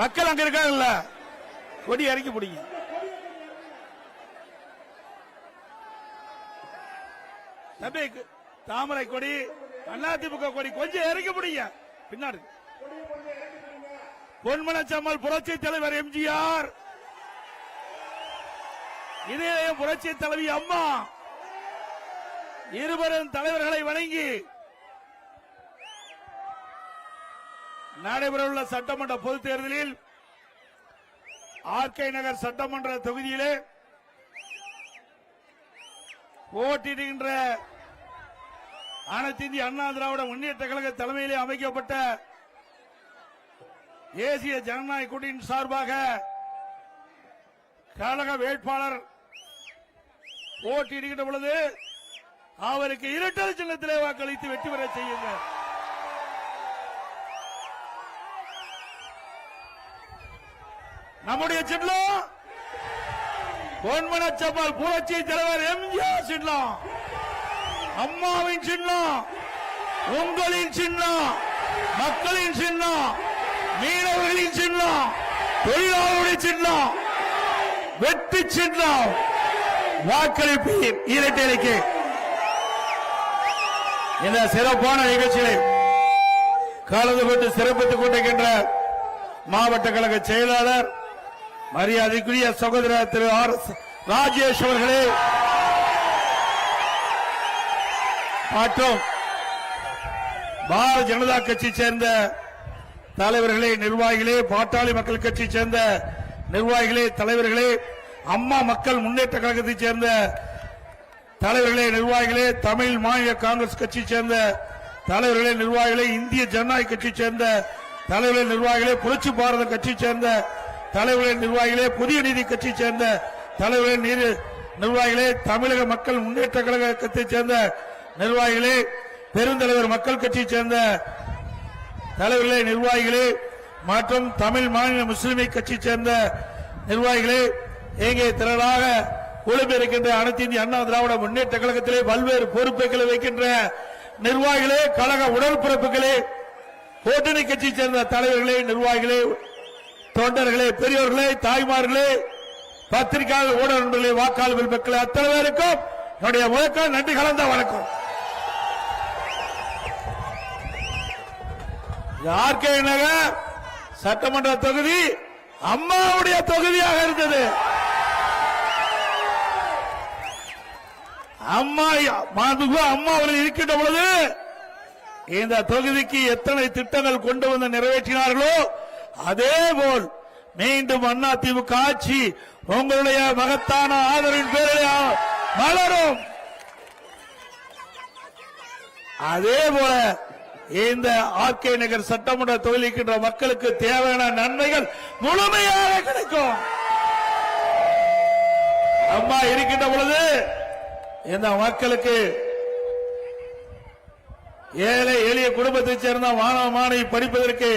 மக்கள் அங்க இருக்காங்கல்ல, கொடி இறக்கி பிடிங்க. தாமரை கொடி, அதிமுக கொடி கொஞ்சம் இறக்கி பிடிங்க. பின்னாடி பொன்மனச்சம்மல் புரட்சி தலைவர் எம்ஜிஆர், இதே புரட்சி தலைவி அம்மா இருவரும் தலைவர்களை வணங்கி நடைபெறவுள்ள சட்டமன்ற பொதுத் தேர்தலில் ஆர்கே நகர் சட்டமன்ற தொகுதியிலே போட்டியிடுகின்ற அனைத்து இந்திய அண்ணா திராவிட முன்னேற்ற கழக தலைமையிலே அமைக்கப்பட்ட தேசிய ஜனநாயக கூட்டணியின் சார்பாக கழக வேட்பாளர் போட்டியிடுகின்ற பொழுது அவருக்கு இரட்டை சின்னத்திலே வாக்களித்து வெற்றி பெற செய்யுங்கள். நம்முடைய சின்னம் பொன்மனச்சம்மல் புரட்சி தலைவர் எம்ஜிஆர் சின்னம், அம்மாவின் சின்னம், உங்களின் சின்னம், மக்களின் சின்னம், மீனவர்களின் சின்னம், தொழிலாளர்களுடைய சின்னம், வெற்றி சின்னம். வாக்களிப்பீர் இரட்டைக்கு. இந்த சிறப்பான நிகழ்ச்சியை கலந்து கொண்டு சிறப்பித்துக் கொண்டிருக்கின்ற மாவட்ட கழக செயலாளர் மரியாதைக்குரிய சகோதரர் திரு ஆர் எஸ் ராஜேஷ் அவர்களே மற்றும் பாரதிய ஜனதா கட்சி சேர்ந்த தலைவர்களே, நிர்வாகிகளே, பாட்டாளி மக்கள் கட்சி சேர்ந்த நிர்வாகிகளே, தலைவர்களே, அம்மா மக்கள் முன்னேற்ற கழகத்தை சேர்ந்த தலைவர்களே, நிர்வாகிகளே, தமிழ் மாநில காங்கிரஸ் கட்சி சேர்ந்த தலைவர்களே, நிர்வாகிகளே, இந்திய ஜனநாயக கட்சி சேர்ந்த தலைவர்களே, நிர்வாகிகளே, புரட்சி பாரத கட்சி சேர்ந்த தலைவர்களே, நிர்வாகிகளே, புதிய நீதி கட்சி சேர்ந்த தலைவர்களே, நிர்வாகிகளே, தமிழக மக்கள் முன்னேற்ற கழகத்தை சேர்ந்த நிர்வாகிகளே, பெருந்தலைவர் மக்கள் கட்சி சேர்ந்த தலைவர்களே, நிர்வாகிகளே மற்றும் தமிழ் மாநில முஸ்லிமை கட்சி சேர்ந்த நிர்வாகிகளே, இங்கே திரளாக குழுமிருக்கின்ற அனைத்து இந்திய அண்ணா திராவிட முன்னேற்ற கழகத்திலே பல்வேறு பொறுப்புகளை வைக்கின்ற நிர்வாகிகளே, கழக உடன்பிறப்புகளே, கூட்டணி கட்சி சேர்ந்த தலைவர்களே, நிர்வாகிகளே, தொண்டர்களே, பெரியோர்களே, தாய்மார்களே, பத்திரிகையாளர், ஊடக நண்பர்களே, வாக்காளர் மக்களே, அத்தனை பேருக்கும் என்னுடைய முதற்கால் நன்றி கலந்த வணக்கம். ஆர்கே நகர் சட்டமன்ற தொகுதி அம்மாவுடைய தொகுதியாக இருந்தது. அம்மா அவர்கள் இருக்கின்ற பொழுது இந்த தொகுதிக்கு எத்தனை திட்டங்கள் கொண்டு வந்து நிறைவேற்றினார்களோ அதேபோல் மீண்டும் அதிமுக ஆட்சி உங்களுடைய மகத்தான ஆதரவின் பேரில் மலரும். அதேபோல இந்த ஆர்கே நகர் சட்டமன்ற தொகுதிக்கின்ற மக்களுக்கு தேவையான நன்மைகள் முழுமையாக கிடைக்கும். அம்மா இருக்கின்ற பொழுது இந்த மக்களுக்கு ஏழை எளிய குடும்பத்தைச் சேர்ந்த மாணவ மாணவி படிப்பதற்கு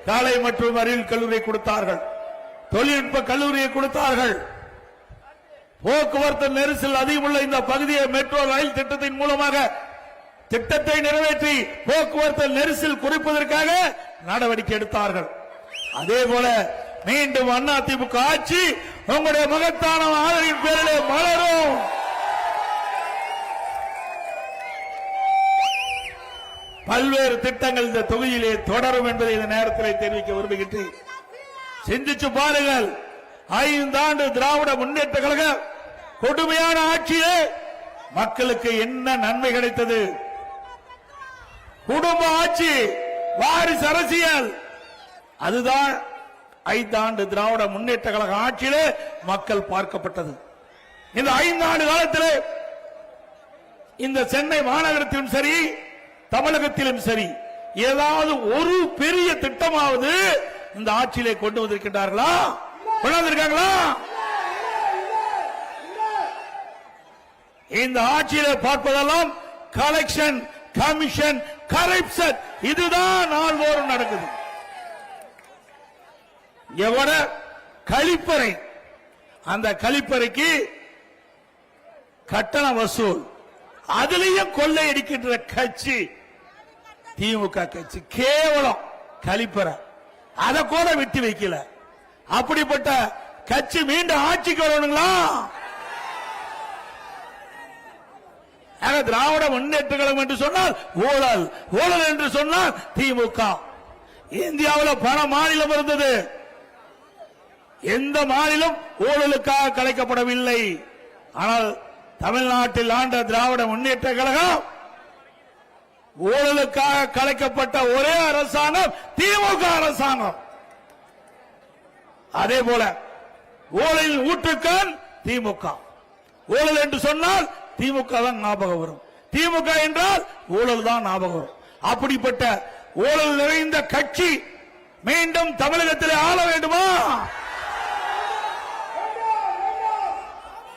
காலை மற்றும் அறிவியல் கல்லூரியை கொடுத்தார்கள், தொழில்நுட்ப கல்லூரியை கொடுத்தார்கள். போக்குவரத்து நெரிசல் அதிகமுள்ள இந்த பகுதியை மெட்ரோ ரயில் திட்டத்தின் மூலமாக திட்டத்தை நிறைவேற்றி போக்குவரத்து நெரிசல் குறைப்பதற்காக நடவடிக்கை எடுத்தார்கள். அதேபோல மீண்டும் அதிமுக ஆட்சி உங்களுடைய மகத்தான ஆதரவின் பேரிலே மலரும். பல்வேறு திட்டங்கள் இந்த தொகுதியிலே தொடரும் என்பதை இந்த நேரத்தில் தெரிவிக்க விரும்புகின்றேன். சிந்திச்சு பாருங்கள், 5 ஆண்டு திராவிட முன்னேற்ற கழக கொடுமையான ஆட்சியே மக்களுக்கு என்ன நன்மை கிடைத்தது? குடும்ப ஆட்சி, வாரிசு அரசியல், அதுதான் 5 ஆண்டு திராவிட முன்னேற்ற கழக ஆட்சியிலே மக்கள் பார்க்கப்பட்டது. இந்த 5 ஆண்டு காலத்திலே இந்த சென்னை மாநகரத்திலும் சரி, தமிழகத்திலும் சரி, ஏதாவது ஒரு பெரிய திட்டமாவது இந்த ஆட்சியிலே கொண்டு வந்திருக்கின்றார்களா? கொண்டாந்திருக்காங்களா? இந்த ஆட்சியிலே பார்ப்பதெல்லாம் கலெக்ஷன், கமிஷன், கரப்ஷன், இதுதான் நாள்தோறும் நடக்குது. எவட கழிப்பறை, அந்த கழிப்பறைக்கு கட்டண வசூல், அதிலையும் கொள்ளையடிக்கின்ற கட்சி திமுக கட்சி. கேவலம் கழிப்பறை. அதை கூட விட்டு வைக்கல. அப்படிப்பட்ட கட்சி மீண்டும் ஆட்சிக்கு வரணுங்களா? திராவிட முன்னேற்ற கழகம் என்று சொன்னால் ஊழல், ஊழல் என்று சொன்னால் திமுக. இந்தியாவில் பல மாநிலம் இருந்தது, எந்த மாநிலம் ஊழலுக்காக கலைக்கப்படவில்லை. ஆனால் தமிழ்நாட்டில் ஆண்ட திராவிட முன்னேற்ற கழகம் ஊழலுக்காக கலைக்கப்பட்ட ஒரே அரசாங்கம் திமுக அரசாங்கம். அதே போல ஊழலின் ஊற்றுக்கண் திமுக. ஊழல் என்று சொன்னால் திமுக தான் ஞாபகம் வரும், திமுக என்றால் ஊழல் தான் ஞாபகம் வரும். அப்படிப்பட்ட ஊழல் நிறைந்த கட்சி மீண்டும் தமிழகத்தில் ஆள வேண்டுமா?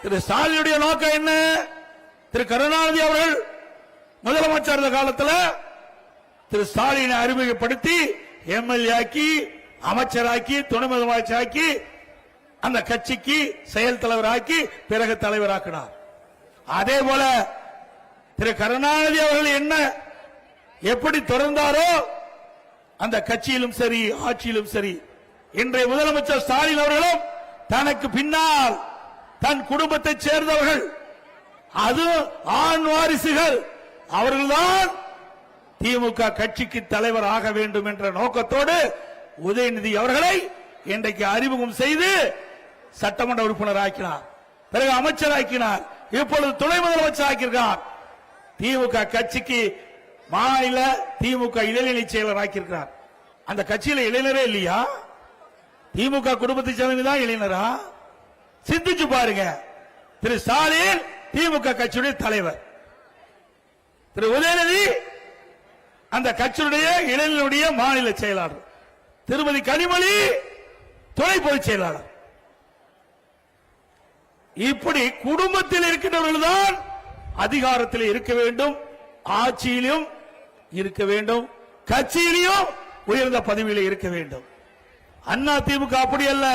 திரு ஸ்டாலினுடைய நோக்கம் என்ன? திரு கருணாநிதி அவர்கள் முதலமைச்சர் இருந்த காலத்தில் திரு ஸ்டாலினை அறிமுகப்படுத்தி எம்எல்ஏ ஆக்கி, அமைச்சராக்கி, துணை முதலமைச்சராக்கி, அந்த கட்சிக்கு செயல் தலைவராக்கி, பிறகு தலைவராக்கினார். அதே போல திரு கருணாநிதி அவர்கள் என்ன எப்படி தொடர்ந்தாரோ அந்த கட்சியிலும் சரி, ஆட்சியிலும் சரி, இன்றைய முதலமைச்சர் ஸ்டாலின் அவர்களும் தனக்கு பின்னால் தன் குடும்பத்தை சேர்ந்தவர்கள், அது ஆண் வாரிசுகள், அவர்கள்தான் திமுக கட்சிக்கு தலைவர் ஆக வேண்டும் என்ற நோக்கத்தோடு உதயநிதி அவர்களை இன்றைக்கு அறிமுகம் செய்து சட்டமன்ற உறுப்பினர் ஆக்கினார், பிறகு அமைச்சர் ஆக்கினார், இப்பொழுது துணை முதலமைச்சர் ஆக்கியிருக்கிறார். திமுக கட்சிக்கு மாநில திமுக இளைஞரணி செயலர் ஆக்கியிருக்கிறார். அந்த கட்சியில இளைஞரே இல்லையா? திமுக குடும்பத்தை சேர்ந்ததான் இளைஞரா? சிந்திச்சு பாருங்க. திரு ஸ்டாலின் திமுக கட்சியுடைய தலைவர், திரு உதயநிதி அந்த கட்சியுடைய இளைஞருடைய மாநில செயலாளர், திருமதி கனிமொழி துணை பொதுச் செயலாளர். இப்படி குடும்பத்தில் இருக்கின்றவர்கள் தான் அதிகாரத்தில் இருக்க வேண்டும், ஆட்சியிலும் இருக்க வேண்டும், கட்சியிலும் உயர்ந்த பதவியில் இருக்க வேண்டும். அண்ணா திமுக அப்படி அல்ல,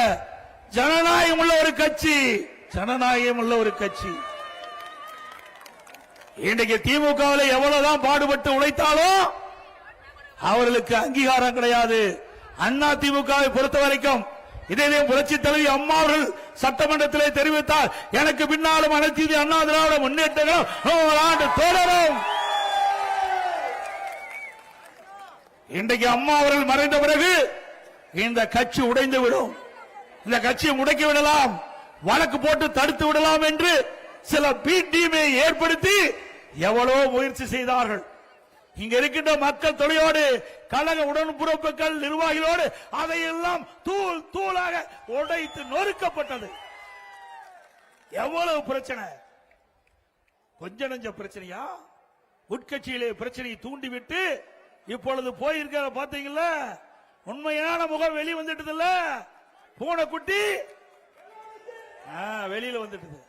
ஜனநாயகம் உள்ள ஒரு கட்சி, ஜனநாயகம் உள்ள ஒரு கட்சி. இன்றைக்கு திமுகவில் எவ்வளவுதான் பாடுபட்டு உழைத்தாலும் அவர்களுக்கு அங்கீகாரம் கிடையாது. அண்ணா திமுகவை பொறுத்த வரைக்கும் இதே புரட்சி தலைவி அம்மா அவர்கள் சட்டமன்றத்திலே தெரிவித்தார், எனக்கு பின்னாலும் அனைத்து இந்திய அண்ணா திராவிட முன்னேற்றம் 100 ஆண்டு தொடரும். இன்றைக்கு அம்மா அவர்கள் மறைந்த பிறகு இந்த கட்சி உடைந்து விடும், இந்த கட்சியை முடக்கி விடலாம், வழக்கு போட்டு தடுத்து விடலாம் என்று சில பி டீமை ஏற்படுத்தி எவ்வளவு முயற்சி செய்தார்கள். இங்க இருக்கின்ற மக்கள் தொழிலோடு, கழக உடன்பிறப்புகள், நிர்வாகிகளோடு அதையெல்லாம் தூள் தூளாக உடைத்து நொறுக்கப்பட்டது. எவ்வளவு பிரச்சனை, கொஞ்ச நெஞ்ச பிரச்சனையா? உட்கட்சியிலே பிரச்சனையை தூண்டிவிட்டு இப்பொழுது போயிருக்கிற பாத்தீங்களா, உண்மையான முகம் வெளியே வந்துட்டது இல்ல, பூனைக்குட்டி வெளியில வந்துட்டது.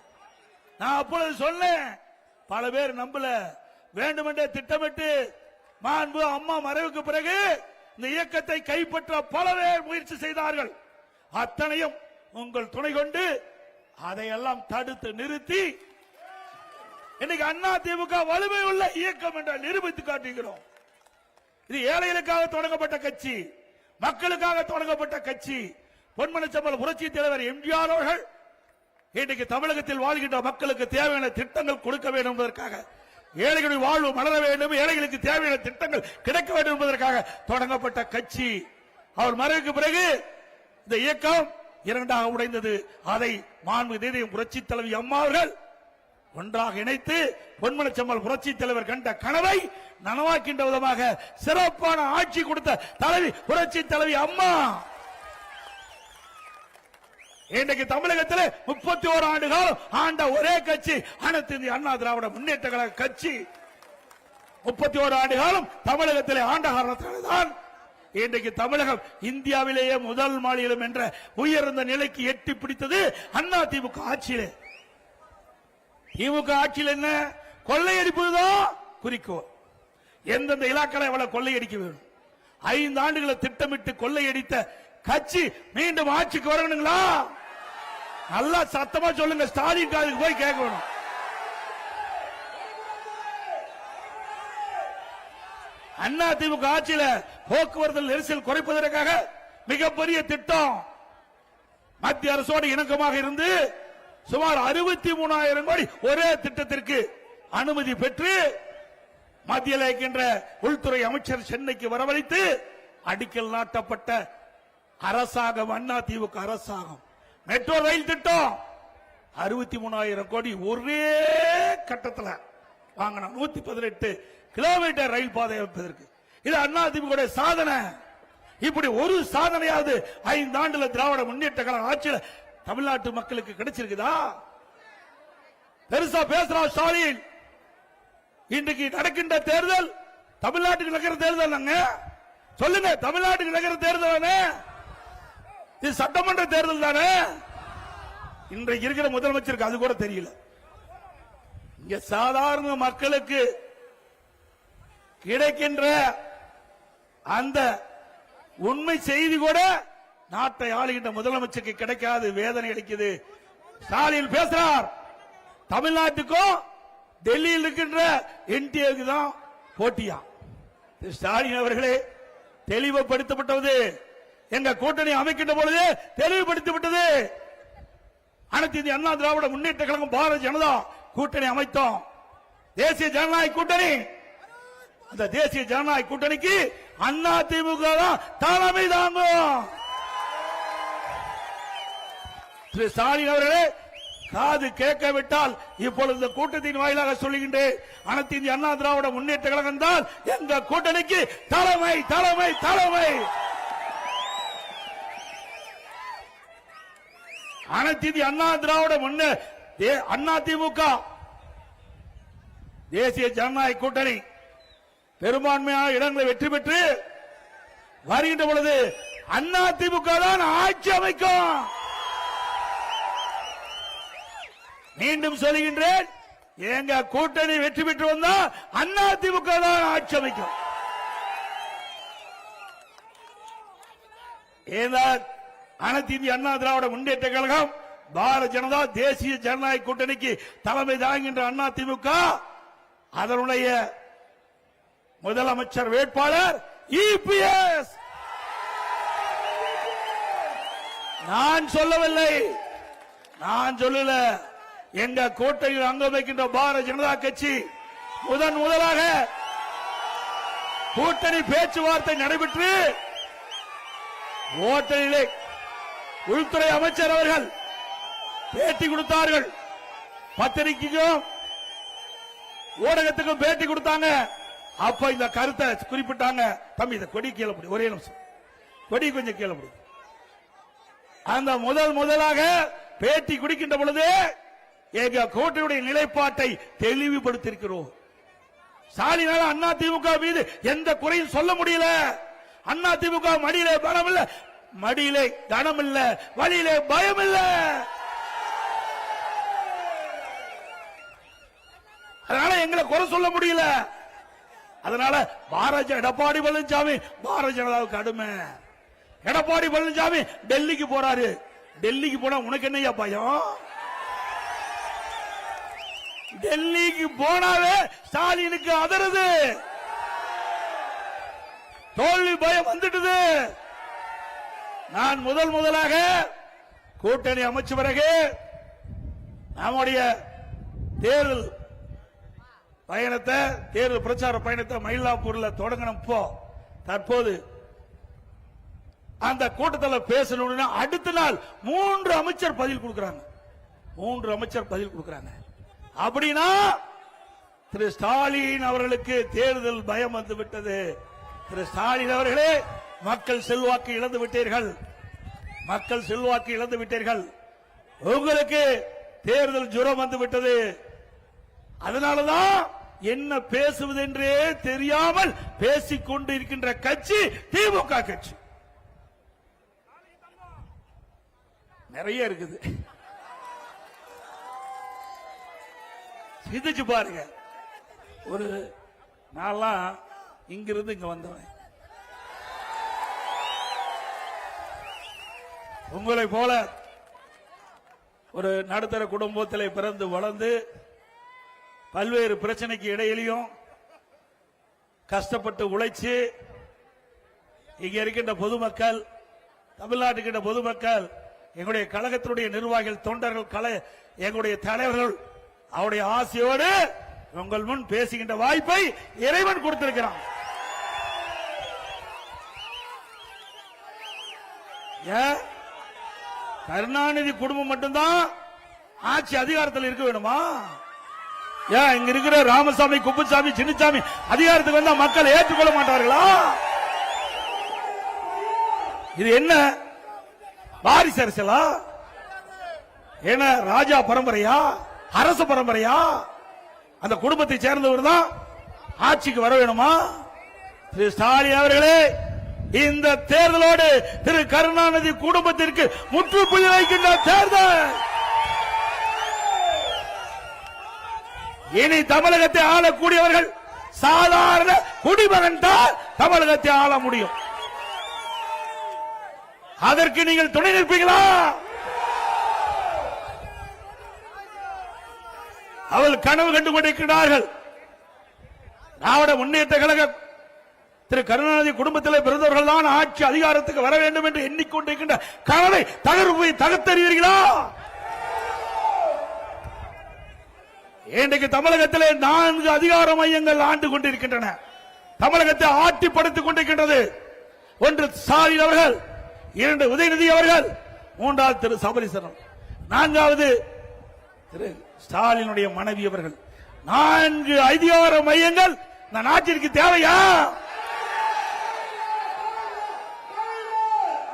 நான் அப்பொழுது சொன்னேன், பல பேர் நம்பல, வேண்டுமென்றே திட்டமிட்டு மாண்பு அம்மா மறைவுக்கு பிறகு இந்த இயக்கத்தை கைப்பற்ற பல பேர் முயற்சி செய்தார்கள். அத்தனையும் உங்கள் துணை கொண்டு அதையெல்லாம் தடுத்து நிறுத்தி இன்னைக்கு அண்ணா திமுக வலிமை உள்ள இயக்கம் என்று நிரூபித்து காட்டுகிறோம். இது ஏழைகளுக்காக தொடங்கப்பட்ட கட்சி, மக்களுக்காக தொடங்கப்பட்ட கட்சி. பொன்மனச்செம்மல் புரட்சி தலைவர் எம்ஜிஆர் அவர்கள் இன்றைக்கு தமிழகத்தில் வாழ்கின்ற மக்களுக்கு தேவையான திட்டங்கள் கொடுக்க வேண்டும் என்பதற்காக, ஏழைகளுடைய வாழ்வு மலர வேண்டும், ஏழைகளுக்கு தேவையான திட்டங்கள் கிடைக்க வேண்டும் என்பதற்காக தொடங்கப்பட்ட கட்சி. அவர் மறைவுக்கு பிறகு இந்த இயக்கம் இரண்டாக உடைந்தது. அதை மாண்புமிகு புரட்சி தலைவி அம்மா அவர்கள் ஒன்றாக இணைத்து பொன்மனச்செம்மல் புரட்சி தலைவர் கண்ட கனவை நனவாக்கின்ற விதமாக சிறப்பான ஆட்சி கொடுத்த தலைவி புரட்சி தலைவி அம்மா. இன்றைக்கு தமிழகத்தில் 31 ஆண்டு காலம் ஆண்ட ஒரே கட்சி அனைத்து இந்திய அண்ணா திராவிட முன்னேற்ற கழக கட்சி. 31 ஆண்டு காலம் தமிழகத்தில் ஆண்ட காரணத்தால்தான் இன்றைக்கு தமிழகம் இந்தியாவிலேயே முதல் மாநிலம் என்ற உயர்ந்த நிலைக்கு எட்டி பிடித்தது அண்ணா திமுக ஆட்சியிலே. திமுக ஆட்சியில் என்ன கொள்ளையடிப்பதுதான் குறிக்கோள். எந்தெந்த இலாக்களை எவ்வளவு கொள்ளையடிக்க வேண்டும், 5 ஆண்டுகளை திட்டமிட்டு கொள்ளையடித்த கட்சி மீண்டும் ஆட்சிக்கு வரணுங்களா? நல்லா சத்தமா சொல்லுங்க, ஸ்டாலின் காதுக்கு போய் கேட்கணும். அண்ணா திமுக ஆட்சியில போக்குவரத்து நெரிசல் குறைப்பதற்காக மிகப்பெரிய திட்டம். மத்திய அரசோடு இணக்கமாக இருந்து சுமார் 63,000 கோடி ஒரே திட்டத்திற்கு அனுமதி பெற்று மத்தியில் இருக்கின்ற உள்துறை அமைச்சர் சென்னைக்கு வரவழைத்து அடிக்கல் நாட்டப்பட்ட அரசாங்கம் அதிமுக அரசாங்கம். மெட்ரோ ரயில் திட்டம் 63,000 கோடி ஒரே கட்டத்தில் வாங்கின 118 கிலோமீட்டர் ரயில் பாதை அமைப்பதற்கு. இது அதிமுக சாதனை. இப்படி ஒரு சாதனையாவது 5 ஆண்டுல திராவிட முன்னேற்ற கழக ஆட்சியில் தமிழ்நாட்டு மக்களுக்கு கிடைச்சிருக்குதா? பெருசா பேசுறான் ஸ்டாலின். இன்றைக்கு நடக்கின்ற தேர்தல் தமிழ்நாட்டுக்கு நடக்கிற தேர்தல் சொல்லுங்க. தமிழ்நாட்டுக்கு நடக்கிற தேர்தல் தானே இது? சட்டமன்ற தேர்தல் தானே? இன்றைக்கு இருக்கிற முதலமைச்சருக்கு அது கூட தெரியல. இங்க சாதாரண மக்களுக்கு கிடைக்கின்ற அந்த உண்மை செய்தி கூட நாட்டை ஆளுகின்ற முதலமைச்சருக்கு கிடைக்காது. வேதனை அளிக்குது. ஸ்டாலின் பேசுறார், தமிழ்நாட்டுக்கும் டெல்லியில் இருக்கின்ற என்டிஏக்கு தான் போட்டியா? ஸ்டாலின் அவர்களே, தெளிவுபடுத்தப்பட்டது. எங்க கூட்டணி அமைக்கின்ற பொழுது தெளிவுபடுத்தப்பட்டது. அனைத்து இந்திய அண்ணா திராவிட முன்னேற்ற கழகம் பாரதிய ஜனதா கூட்டணி அமைத்தோம். தேசிய ஜனநாயக கூட்டணி. அந்த தேசிய ஜனநாயக கூட்டணிக்கு அதிமுக தான் தலைமை தாங்கும். திரு ஸ்டாலின் அவர்களே, காது கேட்கவிட்டால் இப்பொழுது இந்த கூட்டத்தின் வாயிலாக சொல்லுகின்றேன், அனைத்து இந்திய அண்ணா திராவிட முன்னேற்ற கழகம் தான் எங்க கூட்டணிக்கு தலைமை தலைமை தலைமை. அனைத்து இந்திய அண்ணா திராவிட அதிமுக தேசிய ஜனநாயக கூட்டணி பெரும்பான்மையான இடங்களை வெற்றி பெற்று வருகின்ற பொழுது அதிமுக தான் ஆட்சி அமைக்கும். மீண்டும் சொல்லுகின்றேன், எங்க கூட்டணி வெற்றி பெற்று வந்தா அதிமுக தான் ஆட்சி அமைக்கும். அனைத்து இந்திய அண்ணா திராவிட முன்னேற்ற கழகம் பாரதிய ஜனதா தேசிய ஜனநாயக கூட்டணிக்கு தலைமை தாங்குகின்ற அதிமுக அதனுடைய முதலமைச்சர் வேட்பாளர் இபிஎஸ். நான் சொல்லவில்லை, நான் சொல்லல. எங்க கூட்டணியில் அங்கம் வைக்கின்ற பாரதிய ஜனதா கட்சி முதலாக கூட்டணி பேச்சுவார்த்தை நடைபெற்று ஓட்டலிலே உள்துறை அமைச்சர் அவர்கள் பேட்டி கொடுத்தார்கள். பத்திரிகைக்கும் ஊடகத்துக்கும் பேட்டி கொடுத்தாங்க. அப்ப இந்த கருத்தை குறிப்பிட்டாங்க. தம்பி, இந்த கொடி கீழே முடியும், ஒரே நிமிஷம், கொடி கொஞ்சம் கீழே முடியும். அந்த முதலாக பேட்டி குடிக்கின்ற பொழுது எங்க கூட்டணியுடைய நிலைப்பாட்டை தெளிவுபடுத்தியிருக்கிறோம். ஸ்டாலினால அதிமுக மீது எந்த குறையும் சொல்ல முடியல. அதிமுக மடியிலே பலம் இல்ல, மடியிலே கனம் இல்ல, வழியிலே பயம் இல்ல. அதனால எங்களை குறை சொல்ல முடியல. அதனால எடப்பாடி பழனிசாமி பாரதிய ஜனதாவுக்கு அடிமை. எடப்பாடி பழனிசாமி டெல்லிக்கு போறாரு. டெல்லிக்கு போனா உனக்கு என்னையா பயம்? டெல்லிக்கு போனாவே ஸ்டாலினுக்கு அதருது, தோல்வி பயம் வந்துட்டது. நான் முதலாக கூட்டணி அமைச்ச பிறகு நம்முடைய தேர்தல் பயணத்தை, தேர்தல் பிரச்சார பயணத்தை மயிலாப்பூர்ல தொடங்கணும். தற்போது அந்த கூட்டத்தில் பேசணும்னா அடுத்த நாள் 3 அமைச்சர் பதில் கொடுக்கிறாங்க. 3 அமைச்சர் பதில் கொடுக்கிறாங்க. அப்படின்னா திரு ஸ்டாலின் அவர்களுக்கு தேர்தல் பயம் வந்து விட்டது. திரு ஸ்டாலின் அவர்களே, மக்கள் செல்வாக்கு இழந்து விட்டீர்கள். மக்கள் செல்வாக்கு இழந்து விட்டீர்கள். உங்களுக்கு தேர்தல் ஜுரம் வந்து விட்டது. அதனாலதான் என்ன பேசுவது என்றே தெரியாமல் பேசிக் கொண்டு இருக்கின்ற கட்சி திமுக கட்சி. நிறைய இருக்குது, சிந்திச்சு பாருங்க. ஒரு நான்லாம் இங்கிருந்து இங்க வந்தவன், உங்களை போல ஒரு நடுத்தர குடும்பத்தில் பிறந்து வளர்ந்து பல்வேறு பிரச்சனைக்கு இடையிலையும் கஷ்டப்பட்டு உழைச்சு இங்க இருக்கின்ற பொதுமக்கள் தமிழ்நாட்டுக்கிட்ட பொதுமக்கள், எங்களுடைய கழகத்தினுடைய நிர்வாகிகள், தொண்டர்கள், எங்களுடைய தலைவர்கள் அவருடைய ஆசையோடு உங்கள் முன் பேசுகின்ற வாய்ப்பை இறைவன் கொடுத்திருக்கிறான். கருணாநிதி குடும்பம் மட்டும்தான் ஆட்சி அதிகாரத்தில் இருக்க வேணுமா? ஏன் இங்க இருக்கிற ராமசாமி, குப்புசாமி, சின்னசாமி அதிகாரத்துக்கு வந்தா மக்கள் ஏற்றுக்கொள்ள மாட்டார்களா? இது என்ன வாரிசு அரசியலா? என்ன ராஜா பரம்பரையா, அரசு பரம்பரையா? அந்த குடும்பத்தை சேர்ந்தவர் தான் ஆட்சிக்கு வர வேணுமா? திரு ஸ்டாலின் அவர்களே, இந்த தேர்தலோடு திரு கருணாநிதி குடும்பத்திற்கு முற்றுப்புள்ளி வைக்கின்ற தேர்தல். இனி தமிழகத்தை ஆளக்கூடியவர்கள் சாதாரண குடிமகன் தான் தமிழகத்தை ஆள முடியும். அதற்கு நீங்கள் துணை நிற்பீங்களா? அவள் கனவு கண்டு கொண்டிருக்கிறார்கள். திராவிட முன்னேற்ற கழகம் திரு கருணாநிதி குடும்பத்தில் பிறந்தவர்கள் தான் ஆட்சி அதிகாரத்துக்கு வர வேண்டும் என்று எண்ணிக்கொண்டிருக்கின்ற கனவை தகர்த்தறிவீர்களா? இன்றைக்கு தமிழகத்திலே 4 அதிகார மையங்கள் ஆண்டு கொண்டிருக்கின்றன. தமிழகத்தை ஆட்டிப்படுத்திக் கொண்டிருக்கின்றது. ஒன்று ஸ்டாலின் அவர்கள், 2 உதயநிதி அவர்கள், 3வது திரு சபரீசன், 4வது திரு ஸ்டாலினுடைய மனைவி அவர்கள். 4 அதிகார மையங்கள் இந்த நாட்டிற்கு தேவையா?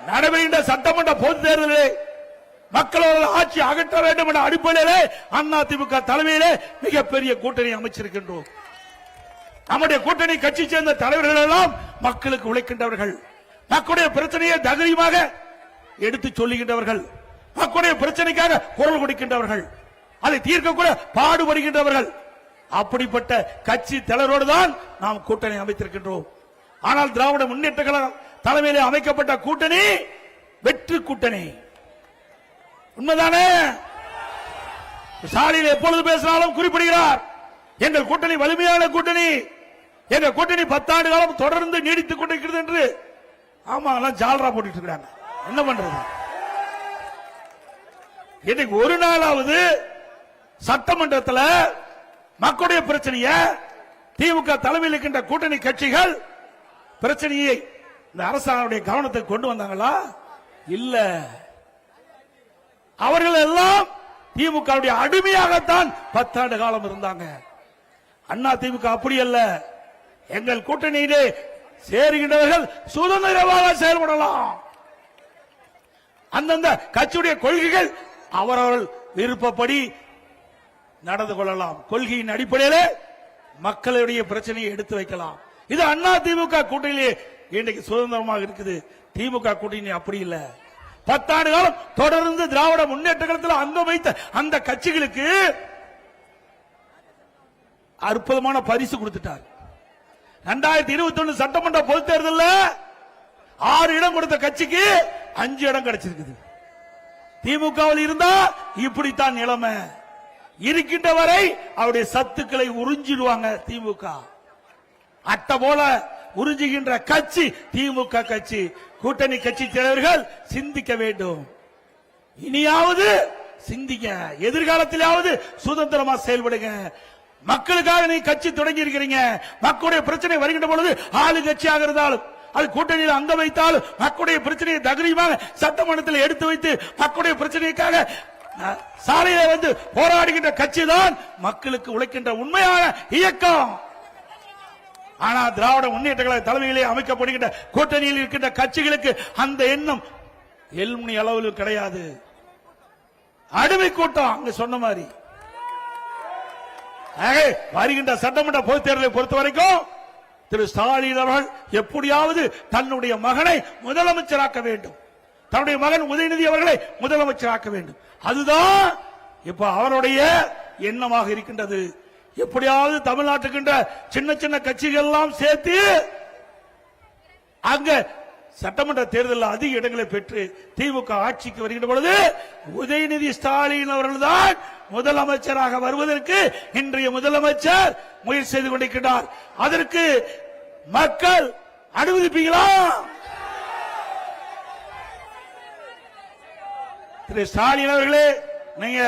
நடைபெறுகின்ற சட்டமன்ற பொதுத் தேர்தலிலே மக்களோட ஆட்சி அகற்ற வேண்டும் என்ற அடிப்படையிலே அதிமுக தலைமையிலே மிகப்பெரிய கூட்டணி அமைச்சிருக்கின்றோம். நம்முடைய கூட்டணி கட்சி சேர்ந்த தலைவர்கள் எல்லாம் மக்களுக்கு உழைக்கின்றவர்கள், மக்களுடைய பிரச்சனையை தைரியமாக எடுத்து சொல்லுகின்றவர்கள், மக்களுடைய பிரச்சனைக்காக குரல் கொடுக்கின்றவர்கள், அதை தீர்க்க கூட பாடுபடுகின்றவர்கள். அப்படிப்பட்ட கட்சி தலைவரோடு தான் நாம் கூட்டணி அமைத்திருக்கின்றோம். ஆனால் திராவிட முன்னேற்ற கழகம் தலைமையிலே அமைக்கப்பட்ட கூட்டணி வெற்றி கூட்டணி. உண்மைதானே? ஸ்டாலின் எப்பொழுது பேசினாலும் குறிப்பிடுகிறார், எங்கள் கூட்டணி வலிமையான கூட்டணி, எங்கள் கூட்டணி 10 ஆண்டு காலம் தொடர்ந்து நீடித்துக் கொண்டிருக்கிறது என்று. ஆமா, ஜால்ரா போட்டு இருக்கிறாங்க. என்ன பண்றது? இன்னைக்கு ஒரு நாளாவது சட்டமன்றத்தில் மக்களுடைய பிரச்சனையை திமுக தலைமையில் இருக்கின்ற கூட்டணி கட்சிகள் பிரச்சனையை இந்த அரசாங்கத்துடைய கவனத்துக்கு கொண்டு வந்தாங்களா? இல்ல. அவர்கள் எல்லாம் திமுக அடிமையாகத்தான் 10 ஆண்டு காலம் இருந்தாங்க. அண்ணா திமுக அப்படி அல்ல. எங்கள் கூட்டணியிலே சேருகின்றவர்கள் சுதந்திரமாக செயல்படலாம். அந்தந்த கட்சியுடைய கொள்கைகள் அவரவர்கள் விருப்பப்படி நடந்து கொள்ளலாம். கொள்கையின் அடிப்படையில் மக்களுடைய பிரச்சனையை எடுத்து வைக்கலாம். இது அண்ணா திமுக கூட்டணியிலே இன்றைக்கு சுதந்திரமாக இருக்குது. திமுக கூட்டணி அப்படி இல்ல. 10 ஆண்டு காலம் தொடர்ந்து திராவிட முன்னேற்ற கழகத்தில் அங்கம் வைத்த அந்த கட்சிகளுக்கு அற்புதமான பரிசு கொடுத்துட்டார். 2021 சட்டமன்ற பொதுத் தேர்தலில் 6 இடம் கொடுத்த கட்சிக்கு 5 இடம் கிடைச்சிருக்குது. திமுகவில் இருந்தா இப்படித்தான் நிலைமை. இருக்கின்ற வரை அவருடைய சத்துக்களை உறிஞ்சிடுவாங்க திமுக. அட்ட போல உறிஞ்சுகின்ற கட்சி திமுக கட்சி. கூட்டணி கட்சி தலைவர்கள் சிந்திக்க வேண்டும். இனியாவது சிந்திங்க. எதிர்காலத்திலாவது சுதந்திரமா செயல்படுங்க. மக்களுக்காக நீ கட்சி தொடங்கி இருக்கிறீங்க. மக்களுடைய பிரச்சனை வருகின்ற பொழுது ஆளுங்கட்சியாக இருந்தாலும் அது கூட்டணியில் அங்க வைத்தாலும் மக்களுடைய பிரச்சனையை தைரியமாக சட்டமன்றத்தில் எடுத்து வைத்து மக்களுடைய பிரச்சனைக்காக சாலையில வந்து போராடுகின்ற கட்சி தான் மக்களுக்கு உழைக்கின்ற உண்மையான இயக்கம். ஆனா திராவிட முன்னேற்ற கழக தலைமையிலே அமைக்கப்படுகின்ற கூட்டணியில் இருக்கின்ற கட்சிகளுக்கு அந்த எண்ணம் எல்முனி அளவில் கிடையாது. அடிமை கூட்டம் அங்க சொன்ன மாதிரி. வருகின்ற சட்டமன்ற பொதுத் தேர்தலை பொறுத்த வரைக்கும் திரு ஸ்டாலின் அவர்கள் எப்படியாவது தன்னுடைய மகனை முதலமைச்சராக்க வேண்டும். தன்னுடைய மகன் உதயநிதி அவர்களை முதலமைச்சராக்க வேண்டும். அதுதான் இப்ப அவருடைய எண்ணமாக இருக்கின்றது. எப்படியாவது தமிழ்நாட்டுக்கின்ற சின்ன சின்ன கட்சிகள் எல்லாம் சேர்த்து அங்க சட்டமன்ற தேர்தலில் அதிக இடங்களை பெற்று திமுக ஆட்சிக்கு வருகின்ற பொழுது உதயநிதி ஸ்டாலின் அவர்கள் தான் முதலமைச்சராக வருவதற்கு இன்றைய முதலமைச்சர் முயற்சி செய்து கொண்டிருக்கிறார். அதற்கு மக்கள் அனுமதிப்பீங்களா? திரு ஸ்டாலின் அவர்களே, நீங்க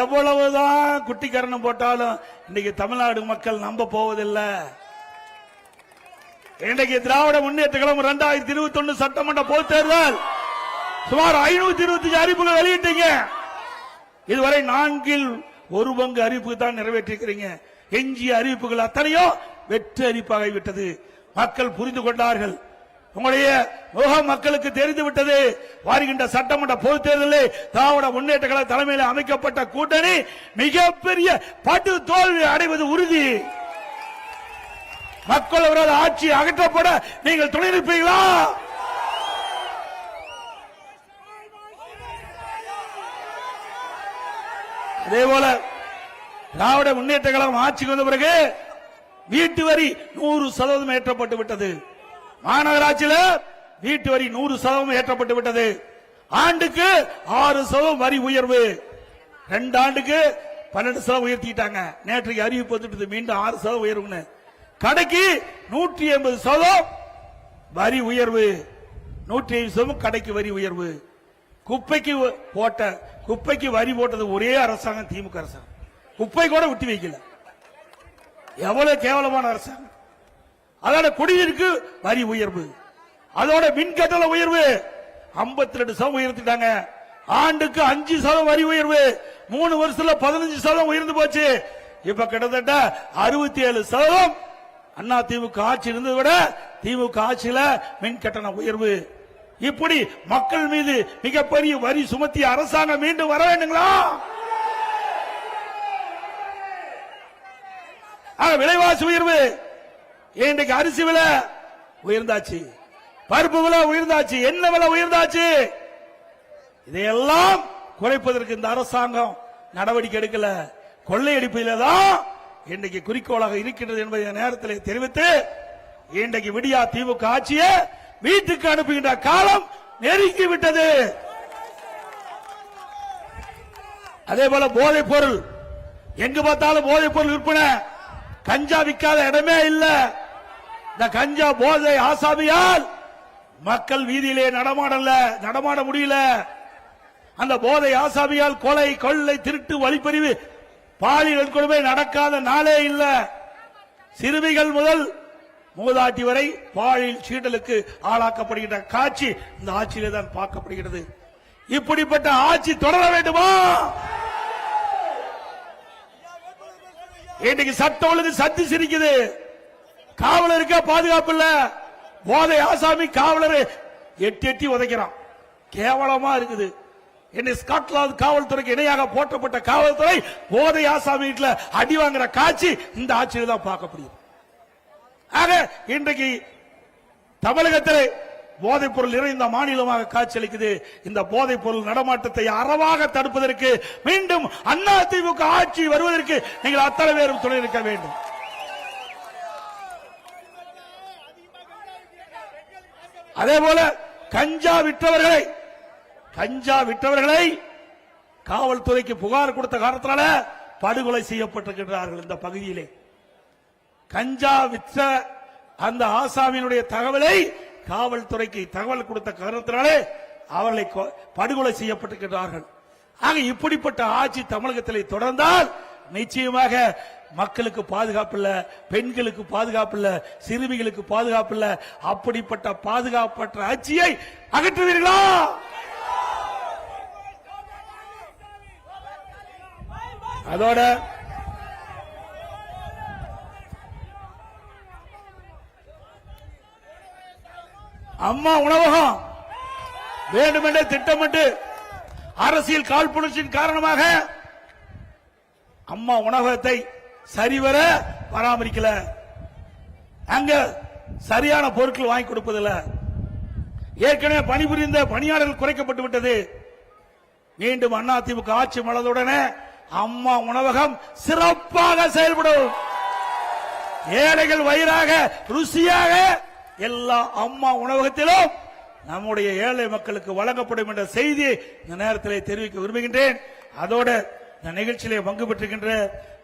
எவ்வளவுதான் குட்டிக்கரணம் போட்டாலும் இன்னைக்கு தமிழ்நாடு மக்கள் நம்ப போவதில்லை. இன்றைக்கு திராவிட முன்னேற்ற கழகம் 2021 சட்டமன்ற பொதுத் தேர்தல் சுமார் 525 அறிவிப்புகள் வெளியிட்டீங்க. இதுவரை 4/1 அறிவிப்பு தான் நிறைவேற்றிருக்கிறீங்க. எஞ்சிய அறிவிப்புகள் அத்தனையோ வெற்றி அறிவிப்பாகிவிட்டது. மக்கள் புரிந்து கொண்டார்கள். உங்களுடைய முகம் மக்களுக்கு தெரிந்துவிட்டது. வருகின்ற சட்டமன்ற பொதுத் தேர்தலில் திராவிட முன்னேற்ற கழக தலைமையில் அமைக்கப்பட்ட கூட்டணி மிகப்பெரிய படு தோல்வி அடைவது உறுதி. மக்கள் விரோத ஆட்சி அகற்றப்பட நீங்கள் துணை நிற்பீர்களா? அதேபோல திராவிட முன்னேற்ற கழகம் ஆட்சிக்கு வந்த பிறகு வீட்டு வரி 100% ஏற்றப்பட்டு விட்டது. மாநகராட்சியில் வீட்டு வரி 100% ஏற்றப்பட்டு விட்டது. ஆண்டுக்கு 6% வரி உயர்வு, 2 ஆண்டுக்கு 12% உயர்த்திட்டாங்க. நேற்றைக்கு அறிவிப்பு வந்துட்டு மீண்டும் 6% உயர்வுன்னு. கடைக்கு 180% வரி உயர்வு, 150% கடைக்கு வரி உயர்வு. குப்பைக்கு வரி போட்டது ஒரே அரசாங்கம் திமுக அரசாங்கம். குப்பை கூட விட்டு வைக்கல. எவ்வளவு கேவலமான அரசாங்கம். அதோட குடிநீருக்கு வரி உயர்வு, அதோட மின் கட்டண உயர்வு 52% உயர்த்திட்டாங்க. ஆண்டுக்கு 5% வரி உயர்வு, 3 வருஷத்துல 15% உயர்ந்து போச்சு. இப்ப கிட்டத்தட்ட 67% அண்ணா திமுக ஆட்சி இருந்ததை விட திமுக ஆட்சியில மின் கட்டண உயர்வு. இப்படி மக்கள் மீது மிகப்பெரிய வரி சுமத்திய அரசாங்கம் மீண்டும் வர வேண்டுங்களா? விலைவாசி உயர்வு, இன்றைக்கு அரிசி விலை உயர்ந்தாச்சு, பருப்பு விலை உயர்ந்தாச்சு, எண்ணெய் விலை உயர்ந்தாச்சு. இதையெல்லாம் குறைப்பதற்கு இந்த அரசாங்கம் நடவடிக்கை எடுக்கல. கொள்ளையடிப்பதில் தான் இன்றைக்கு குறிக்கோளாக இருக்கின்றது என்பதை நேரத்தில் தெரிவித்து, இன்றைக்கு விடியா திமுக ஆட்சியை வீட்டுக்கு அனுப்புகின்ற காலம் நெருங்கிவிட்டது. அதே போல போதைப் பொருள், எங்கு பார்த்தாலும் போதைப் பொருள் விற்பனை. கஞ்சா விற்காத இடமே இல்ல. இந்த கஞ்சா போதை ஆசாமியால் மக்கள் வீதியிலே நடமாட முடியல. அந்த போதை ஆசாமியால் கொலை, கொள்ளை, திருட்டு, வழிப்பறிவு, பாலியல் கொடுமை நடக்காத நாளே இல்ல. சிறுமிகள் முதல் மூதாட்டி வரை பாலியல் சீண்டலுக்கு ஆளாக்கப்படுகின்ற காட்சி இந்த ஆட்சியிலே தான் பார்க்கப்படுகிறது. இப்படிப்பட்ட ஆட்சி தொடர வேண்டுமா? இன்னைக்கு சட்டம் ஒழுங்கு சத்தி சிரிக்குது. காவலருக்கே பாதுகாப்பு இல்ல. போதை ஆசாமி காவலர் எட்டி உதைக்கிறான். கேவலமா இருக்குது. இன்னைக்கு ஸ்காட்லாந்து காவல்துறைக்கு இணையாக போற்றப்பட்ட காவல்துறை போதை ஆசாமி வீட்டுல அடி வாங்குற காட்சி இந்த ஆட்சியில் தான் பார்க்கப்படுகிறது. ஆக இன்றைக்கு தமிழகத்தில் போதைப் பொருள் நிறைந்த மாநிலமாக காட்சியளிக்குது. இந்த போதைப் பொருள் நடமாட்டத்தை அறவாக தடுப்பதற்கு மீண்டும் அண்ணா திமுக ஆட்சி வருவதற்கு நீங்கள் அத்தனை பேரும் துணை நிற்க வேண்டும். அதே போல கஞ்சா விற்றவர்களை காவல்துறைக்கு புகார் கொடுத்த காரணத்தினால படுகொலை செய்யப்பட்டிருக்கிறார்கள். இந்த பகுதியிலே கஞ்சா விற்ற அந்த ஆசாமியினுடைய தகவலை காவல்துறைக்கு தகவல் கொடுத்த காரணத்தினாலே அவர்களை படுகொலை செய்யப்பட்டிருக்கிறார்கள். ஆக இப்படிப்பட்ட ஆட்சி தமிழகத்தில் தொடர்ந்தால் நிச்சயமாக மக்களுக்கு பாதுகாப்பு இல்ல, பெண்களுக்கு பாதுகாப்பு இல்ல, சிறுமிகளுக்கு பாதுகாப்பு இல்ல. அப்படிப்பட்ட பாதுகாப்பற்ற ஆட்சியை அகற்றுவீர்களா? அதோட அம்மா உணவகம் வேண்டுமென்றே திட்டமிட்டு அரசியல் காழ்ப்புணர்ச்சியின் காரணமாக அம்மா உணவகத்தை சரிவர பராமரிக்கல. அங்க சரியான பொருட்கள் வாங்கி கொடுப்பதில்ல. ஏற்கனவே பணிபுரிந்த பணியாளர்கள் குறைக்கப்பட்டு விட்டது. மீண்டும் அதிமுக ஆட்சி மலர்ந்தவுடனே அம்மா உணவகம் சிறப்பாக செயல்படும். ஏழைகள் வயிறாக ருசியாக எல்லா அம்மா உணவகத்திலும் நம்முடைய ஏழை மக்களுக்கு வழங்கப்படும் என்ற செய்தியை இந்த நேரத்தில் தெரிவிக்க விரும்புகின்றேன். அதோடு இந்த நிகழ்ச்சியிலே பங்கு பெற்றிருக்கின்ற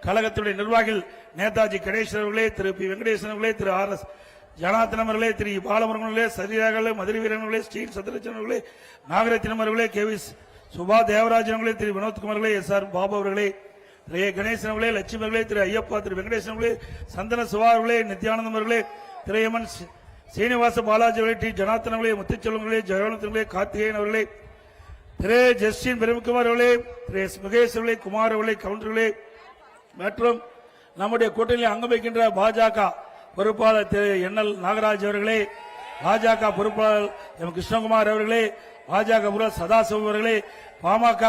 கழகத்துடைய நிர்வாகிகள் நேதாஜி கணேசன் அவர்களே, திரு பி வெங்கடேசன் அவர்களே, திரு ஆர் எஸ் ஜனார்த்தனம் அவர்களே, திரு பாலமுருகன் அவர்களே, சரியாக மதுரை வீரன் அவர்களே, ஸ்ரீ சத்யலட்சுமி அவர்களே, நாகரத்தினம் அவர்களே, கே வி சுபா தேவராஜன் அவர்களே, திரு வினோத்குமார் அவர்களே, SR பாபு அவர்களே, திரு கணேசன் அவர்களே, லட்சுமி அவர்களே, திரு ஐயப்பா, திரு வெங்கடேசன் அவர்களே, சந்தன சிவா அவர்களே, நித்யானந்தம் அவர்களே, திரு எமன் சீனிவாச பாலாஜி அவர்களே, டி ஜனார்த்தன் அவர்களே, முத்துச்செல்வன் அவர்களே, ஜெயவனத்தன் அவர்களே, கார்த்திகேயன் அவர்களே, திரு ஜஸ்டின் பிரேம்குமார் அவர்களே, திரு எஸ் முகேஷ் அவர்களே, குமார் அவர்களே, கவுண்டர்களே மற்றும் நம்முடைய கூட்டணியில் அங்கம் வைக்கின்ற பாஜக பொறுப்பாளர் திரு NL நாகராஜ் அவர்களே, பாஜக பொறுப்பாளர் எம் கிருஷ்ணகுமார் அவர்களே, பாஜக பொருளாளர் சதாசிவம் அவர்களே, பாமக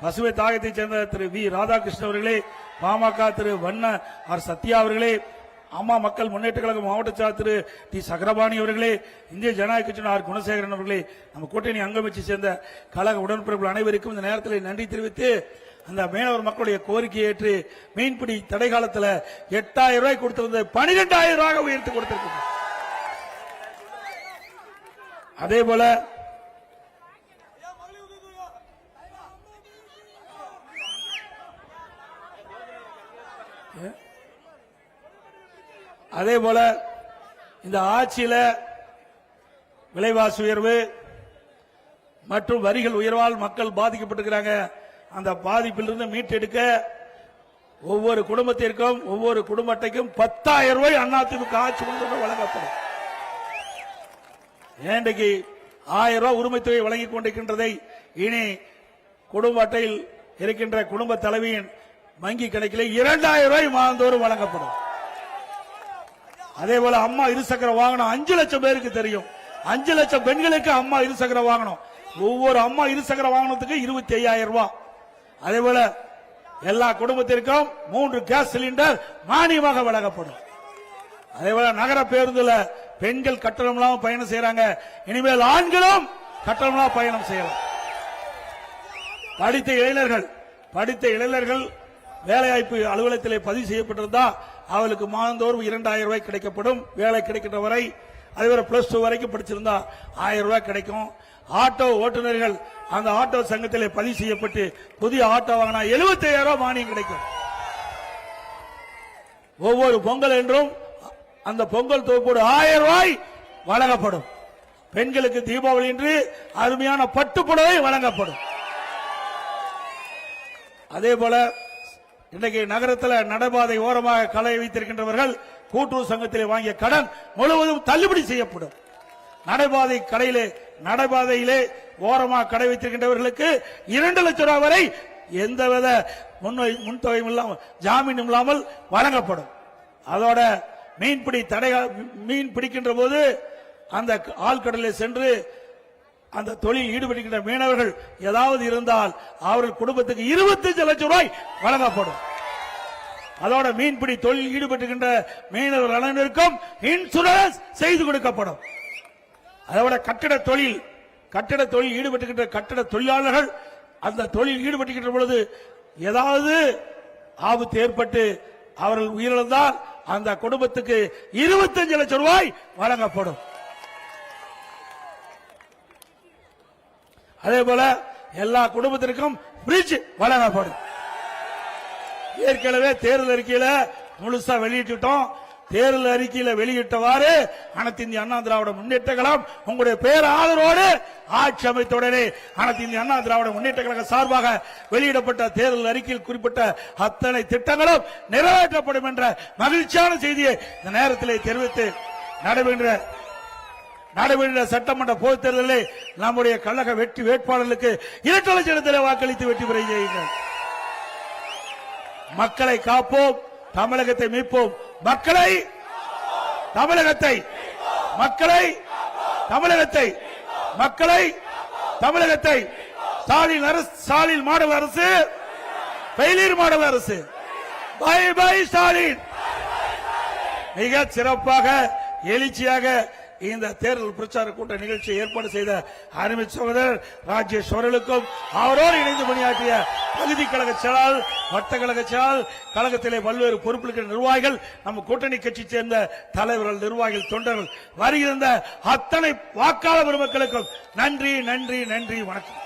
பசுமை தாயத்தைச் சேர்ந்த திரு வி ராதாகிருஷ்ணன் அவர்களே, பாமக திரு வண்ண ஆர் சத்யா அவர்களே, அம்மா மக்கள் முன்னேற்ற கழக மாவட்ட செயலாளர் திரு டி சக்கரபாணி அவர்களே, இந்திய ஜனநாயக கட்சியின் ஆர் குணசேகரன் அவர்களே, நம்ம கூட்டணி அங்கம் வச்சு சேர்ந்த கழக உடன்பிறப்புகள் அனைவருக்கும் இந்த நேரத்தில் நன்றி தெரிவித்து, அந்த மீனவர் மக்களுடைய கோரிக்கையை ஏற்று மீன்பிடி தடை காலத்தில் 8000 ரூபாய் கொடுத்திருந்த 12000 ரூபாய் உயர்த்தி கொடுத்திருக்கிறது. அதே போல இந்த ஆட்சியில விலைவாசி உயர்வு மற்றும் வரிகள் உயர்வால் மக்கள் பாதிக்கப்பட்டிருக்கிறாங்க. அந்த பாதிப்பிலிருந்து மீட்டெடுக்க ஒவ்வொரு குடும்பத்திற்கும் ஒவ்வொரு குடும்ப அட்டைக்கும் 10,000 ரூபாய் அதிமுக ஆட்சி வழங்கப்படும். இன்றைக்கு 1000 ரூபாய் உரிமை தொகை வழங்கிக் கொண்டிருக்கின்றதை இனி குடும்ப அட்டையில் இருக்கின்ற குடும்ப தலைவியின் வங்கி கணக்கில் 2000 ரூபாய் மாதந்தோறும் வழங்கப்படும். அதே போல அம்மா இருசக்கர வாகனம் 5 லட்சம் பேருக்கு தெரியும். 5 லட்சம் பெண்களுக்கு அம்மா இருசக்கர வாகனம். ஒவ்வொரு அம்மா இருசக்கர வாகனத்துக்கு 25,000 ரூபாய். அதே போல எல்லா குடும்பத்திற்கும் 3 கேஸ் சிலிண்டர் மானியமாக வழங்கப்படும். அதே போல நகர பேருந்துல பெண்கள் கட்டணம் இல்லாம பயணம் செய்யறாங்க. இனிமேல் ஆண்களும் கட்டணம் இல்லாம பயணம் செய்யலாம். படித்த இளைஞர்கள் வேலைவாய்ப்பு அலுவலகத்திலே பதிவு செய்யப்பட்டிருந்தா அவளுக்கு மாதந்தோறும் 2000 ரூபாய் கிடைக்கப்படும். வேலை கிடைக்கின்ற வரை, அதே +2 வரைக்கும் படிச்சிருந்தா 1000 ரூபாய் கிடைக்கும். ஆட்டோ ஓட்டுநர்கள் அந்த ஆட்டோ சங்கத்திலே பதிவு செய்யப்பட்டு புதிய ஆட்டோ வாங்கினா 75,000 ரூபாய் மானியம் கிடைக்கும். ஒவ்வொரு பொங்கல் என்றும் அந்த பொங்கல் தொகுப்போடு 1000 ரூபாய் வழங்கப்படும். பெண்களுக்கு தீபாவளி என்று அருமையான பட்டு புடவை வழங்கப்படும். அதே போல இன்றைக்கு நகரத்தில் நடைபாதை ஓரமாக களை வைத்திருக்கின்றவர்கள் கூட்டுறவு சங்கத்திலே வாங்கிய கடன் முழுவதும் தள்ளுபடி செய்யப்படும். நடைபாதையிலே ஓரமாக கடை வைத்திருக்கின்றவர்களுக்கு 2 லட்சம் ரூபாய் வரை எந்தவித முன்தொகையும் இல்லாமல் ஜாமீனும் இல்லாமல் வழங்கப்படும். அதோட மீன் பிடிக்கின்ற போது அந்த ஆழ்கடலில் சென்று அந்த தொழில் ஈடுபடுகின்ற மீனவர்கள் ஏதாவது இருந்தால் அவர்கள் குடும்பத்துக்கு 25 லட்சம் ரூபாய் வழங்கப்படும். அதோட மீன்பிடி தொழில் ஈடுபட்டுகின்ற மீனவர்கள் அனைவருக்கும் இன்சூரன்ஸ் செய்து கொடுக்கப்படும். அதோட கட்டிட தொழில் ஈடுபட்டுகின்ற கட்டிட தொழிலாளர்கள் அந்த தொழில் ஈடுபட்டுகின்ற பொழுது ஏதாவது ஆபத்து ஏற்பட்டு அவர்கள் உயிரிழந்தால் அந்த குடும்பத்துக்கு 25 லட்சம் ரூபாய் வழங்கப்படும். அதே போல எல்லா குடும்பத்திற்கும் பிரிட்ஜ் வழங்கப்படும். ஏற்கனவே தேர்தல் அறிக்கையில முழுசா வெளியிட்டோம். தேர்தல் அறிக்கையில வெளியிட்டவாறு அனைத்து இந்திய அண்ணா திராவிட முன்னேற்ற கழகம் உங்களுடைய பேர் ஆதரவோடு ஆட்சி அமைத்தவுடனே அனைத்து இந்திய அண்ணா திராவிட முன்னேற்ற கழக சார்பாக வெளியிடப்பட்ட தேர்தல் அறிக்கையில் குறிப்பிட்ட அத்தனை திட்டங்களும் நிறைவேற்றப்படும் என்ற மகிழ்ச்சியான செய்தியை இந்த நேரத்திலே தெரிவித்து நடைபெறுகின்ற சட்டமன்ற பொதுத் தேர்தலில் நம்முடைய கழக வெற்றி வேட்பாளர்களுக்கு 2 லட்சத்தில் வாக்களித்து வெற்றி பெற செய்யுங்கள். மக்களை காப்போம், தமிழகத்தை மீட்போம். தமிழகத்தை ஸ்டாலின் மாடல் அரசு, ஃபெயிலியர் மாடல் அரசு. Bye bye Stalin. மிக சிறப்பாக எழுச்சியாக இந்த தேர்தல் பிரச்சார கூட்ட நிகழ்ச்சியை ஏற்பாடு செய்த அருமை சகோதரர் ராஜேஷ் அவர்களுக்கும் அவரோடு இணைந்து பணியாற்றிய பகுதி கழக செயலாளர், வட்ட கழக செயலாளர், கழகத்திலே பல்வேறு பொறுப்பில் நிர்வாகிகள், நம்ம கூட்டணி கட்சி சேர்ந்த தலைவர்கள், நிர்வாகிகள், தொண்டர்கள், வருகின்ற அத்தனை வாக்காளர் பெருமக்களுக்கும் நன்றி. வணக்கம்.